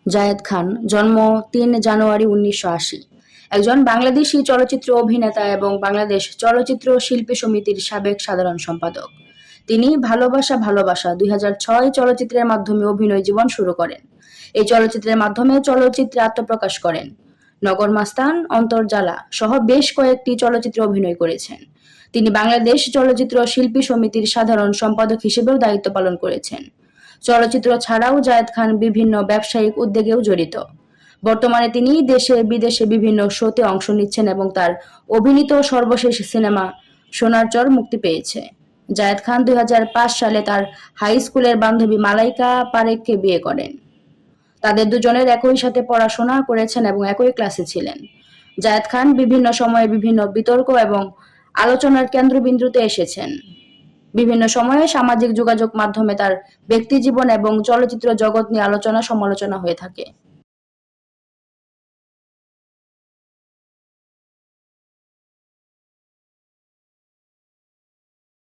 জায়েদ খান, জন্ম ৩ জানুয়ারি ১৯৮০, একজন বাংলাদেশী চলচ্চিত্র অভিনেতা এবং বাংলাদেশ চলচ্চিত্র শিল্পী সমিতির সাবেক সাধারণ সম্পাদক। তিনি ভালোবাসা ভালোবাসা ২০০৬ চলচ্চিত্রের মাধ্যমে অভিনয় জীবন শুরু করেন। এই চলচ্চিত্রের মাধ্যমে চলচ্চিত্রে আত্মপ্রকাশ করেন। নগর মাস্তান, অন্তর্জালা সহ বেশ কয়েকটি চলচ্চিত্রে অভিনয় করেছেন। তিনি বাংলাদেশ চলচ্চিত্র শিল্পী সমিতির সাধারণ সম্পাদক হিসেবেও দায়িত্ব পালন করেছেন। চলচ্চিত্র ছাড়াও জায়েদ খান বিভিন্ন ব্যবসায়িক উদ্যোগেও জড়িত। বর্তমানে তিনি দেশে বিদেশে বিভিন্ন শোতে অংশ নিচ্ছেন এবং তার অভিনীত সর্বশেষ সিনেমা সোনার চর মুক্তি পেয়েছে। জায়েদ খান ২০০৫ সালে তার হাই স্কুলের বান্ধবী মালাইকা পারেখকে বিয়ে করেন। তাদের দুজনের একই সাথে পড়াশোনা করেছেন এবং একই ক্লাসে ছিলেন। জায়েদ খান বিভিন্ন সময়ে বিভিন্ন বিতর্ক এবং আলোচনার কেন্দ্রবিন্দুতে এসেছেন। বিভিন্ন সময়ে সামাজিক যোগাযোগ মাধ্যমে তার ব্যক্তিজীবন এবং চলচ্চিত্র জগৎ নিয়ে আলোচনা সমালোচনা হয়ে থাকে।